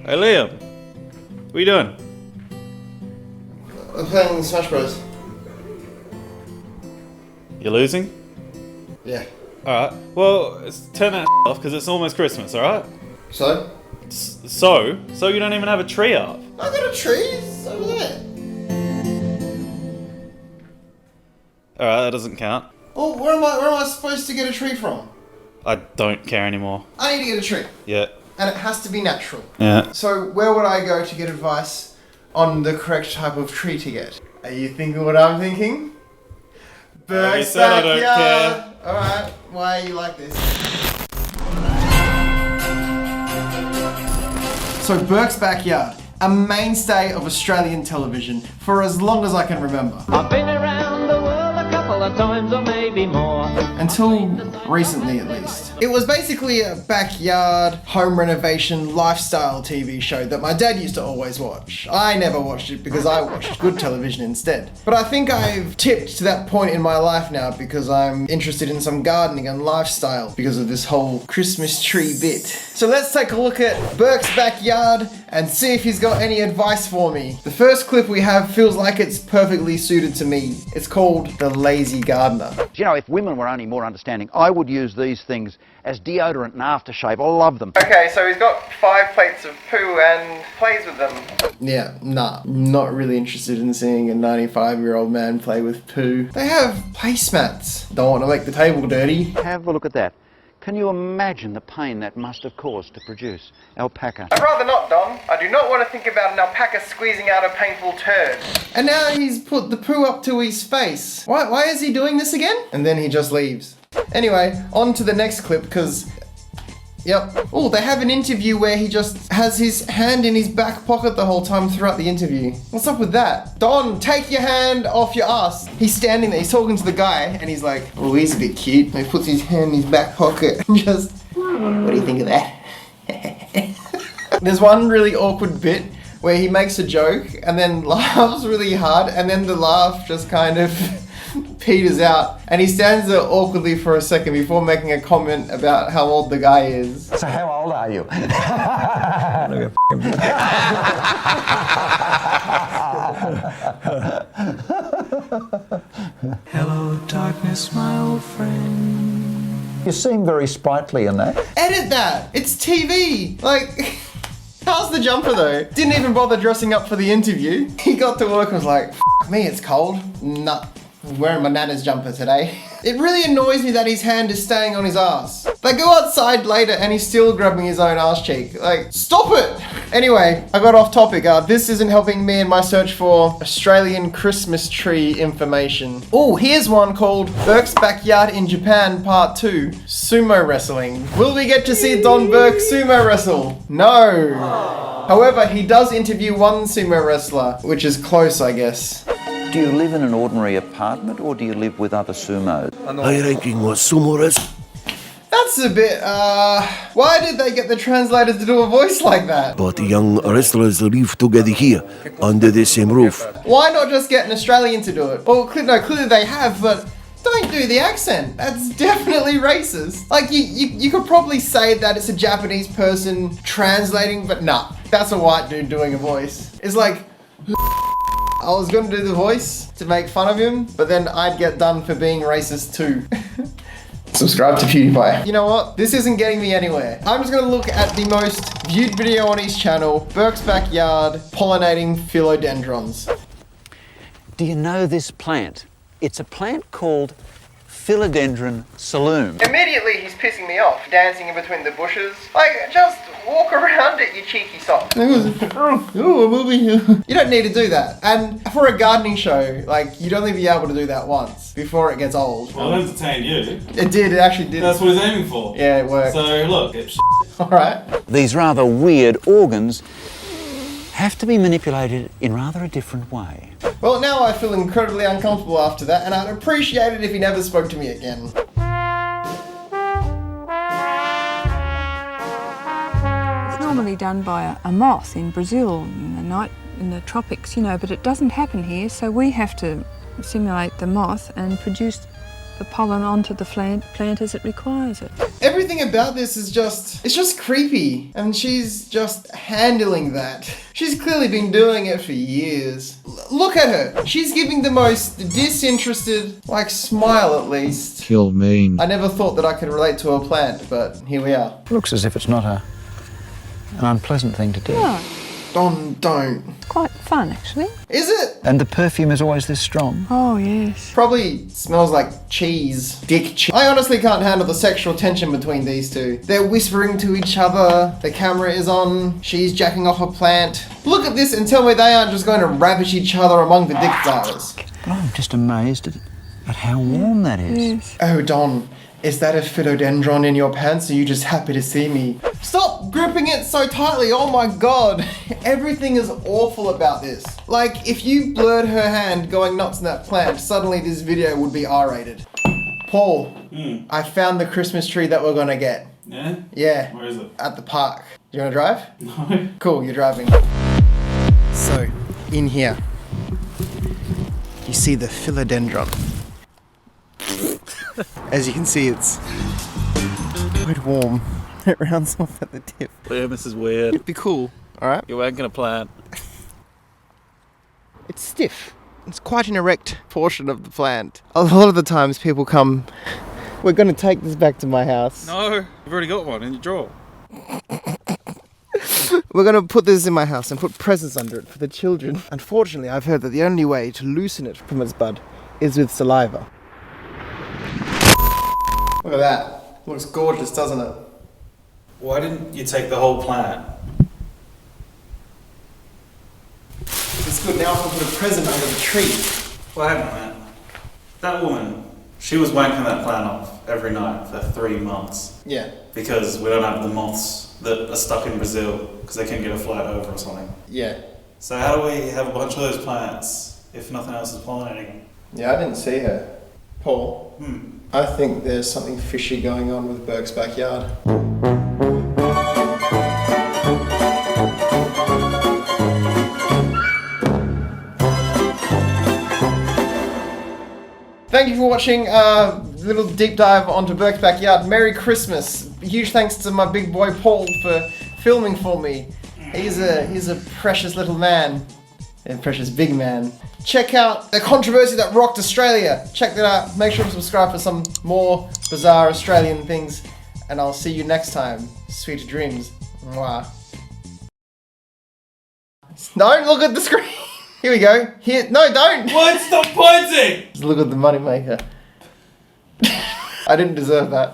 Hey Liam, what are you doing? I'm playing Smash Bros. You're losing? Yeah. Alright, well, turn that off because it's almost Christmas, alright? So? So you don't even have a tree up? I got a tree, it's over there. Alright, that doesn't count. Well, where am I supposed to get a tree from? I don't care anymore. I need to get a tree. Yeah. And it has to be natural. Yeah. So where would I go to get advice on the correct type of tree to get? Are you thinking what I'm thinking? Burke's I don't backyard. Alright, why are you like this? So Burke's Backyard, a mainstay of Australian television for as long as I can remember. I've been around the world a couple of times or maybe more. Until recently, at least. It was basically a backyard, home renovation, lifestyle TV show that my dad used to always watch. I never watched it because I watched good television instead. But I think I've tipped to that point in my life now because I'm interested in some gardening and lifestyle because of this whole Christmas tree bit. So let's take a look at Burke's Backyard and see if he's got any advice for me. The first clip we have feels like it's perfectly suited to me. It's called The Lazy Gardener. You know, if women were only more understanding, I would use these things as deodorant and aftershave. I love them. Okay, so he's got 5 plates of poo and plays with them. Yeah, nah. Not really interested in seeing a 95-year-old man play with poo. They have placemats. Don't want to make the table dirty. Have a look at that. Can you imagine the pain that must have caused to produce alpaca? I'd rather not, Don. I do not want to think about an alpaca squeezing out a painful turd. And now he's put the poo up to his face. Why is he doing this again? And then he just leaves. Anyway, on to the next clip, because... Yep. Oh, they have an interview where he just has his hand in his back pocket the whole time throughout the interview. What's up with that? Don, take your hand off your ass. He's standing there, he's talking to the guy, and he's like, oh, he's a bit cute. And he puts his hand in his back pocket and just, what do you think of that? There's one really awkward bit where he makes a joke and then laughs really hard, and then the laugh just kind of peters out, and he stands there awkwardly for a second before making a comment about how old the guy is. So how old are you? Hello, darkness, my old friend. You seem very sprightly in that. Edit that! It's TV! Like, how's the jumper though? Didn't even bother dressing up for the interview. He got to work and was like, F me, it's cold. Nah. I'm wearing my nana's jumper today. It really annoys me that his hand is staying on his ass. They go outside later and he's still grabbing his own ass cheek. Like, stop it! Anyway, I got off topic. This isn't helping me in my search for Australian Christmas tree information. Oh, here's one called Burke's Backyard in Japan Part 2, Sumo Wrestling. Will we get to see Don Burke sumo wrestle? No. However, he does interview one sumo wrestler, which is close, I guess. Do you live in an ordinary apartment or do you live with other sumos? High ranking was sumo wrestling. That's a bit, why did they get the translator to do a voice like that? But young wrestlers live together here, under the same roof. Why not just get an Australian to do it? Well, no, clearly they have, but don't do the accent. That's definitely racist. Like, you could probably say that it's a Japanese person translating, but nah, that's a white dude doing a voice. It's like, I was gonna do the voice to make fun of him, but then I'd get done for being racist too. Subscribe to PewDiePie. You know what? This isn't getting me anywhere. I'm just gonna look at the most viewed video on his channel, Burke's Backyard, Pollinating Philodendrons. Do you know this plant? It's a plant called philodendron saloon. Immediately he's pissing me off, dancing in between the bushes. Like, just walk around it, you cheeky sock. You don't need to do that. And for a gardening show, like, you'd only be able to do that once before it gets old. Well, it entertained you. It did, it actually did. That's what he's aiming for. Yeah, it worked. So, look, it's Alright. These rather weird organs have to be manipulated in rather a different way. Well, now I feel incredibly uncomfortable after that, and I'd appreciate it if he never spoke to me again. It's normally done by a moth in Brazil in the tropics, you know, but it doesn't happen here, so we have to simulate the moth and produce the pollen onto the plant as it requires it. Everything about this is it's just creepy. And she's just handling that. She's clearly been doing it for years. Look at her. She's giving the most disinterested, like, smile at least. Kill me. I never thought that I could relate to a plant, but here we are. Looks as if it's not an unpleasant thing to do. No, Don, don't. it's quite fun actually. Is it? And the perfume is always this strong. Oh yes. Probably smells like cheese. Dick cheese. I honestly can't handle the sexual tension between these two. They're whispering to each other. The camera is on. She's jacking off a plant. Look at this and tell me they aren't just going to ravish each other among the dick flowers. But I'm just amazed at how warm that is. Yes. Oh, Don, is that a philodendron in your pants? Or are you just happy to see me? Stop gripping it so tightly. Oh my God. Everything is awful about this. Like, if you blurred her hand going nuts in that plant, suddenly this video would be R-rated. Paul, I found the Christmas tree that we're gonna get. Yeah? Yeah. Where is it? At the park. Do you wanna drive? No. Cool, you're driving. So, in here, you see the philodendron. As you can see, it's quite warm. It rounds off at the tip. Liam, this is weird. It'd be cool, alright? You're wanking a plant. It's stiff. It's quite an erect portion of the plant. A lot of the times people come, we're gonna take this back to my house. No, you've already got one in your drawer. We're gonna put this in my house and put presents under it for the children. Unfortunately, I've heard that the only way to loosen it from its bud is with saliva. Look at that. Looks gorgeous, doesn't it? Why didn't you take the whole plant? It's good, now I can put a present under the tree. Well, hang on, man. That woman, she was wanking that plant off every night for 3 months. Yeah. Because we don't have the moths that are stuck in Brazil because they couldn't get a flight over or something. Yeah. So how do we have a bunch of those plants if nothing else is pollinating? Yeah, I didn't see her. Paul, I think there's something fishy going on with Burke's backyard. Thank you for watching a little deep dive onto Burke's backyard. Merry Christmas. Huge thanks to my big boy Paul for filming for me. He's a precious little man. A precious big man. Check out the controversy that rocked Australia. Check that out. Make sure to subscribe for some more bizarre Australian things. And I'll see you next time. Sweet dreams. Mwah. Don't look at the screen. Here we go. Here. No, don't. What? Stop pointing! Just look at the moneymaker. I didn't deserve that.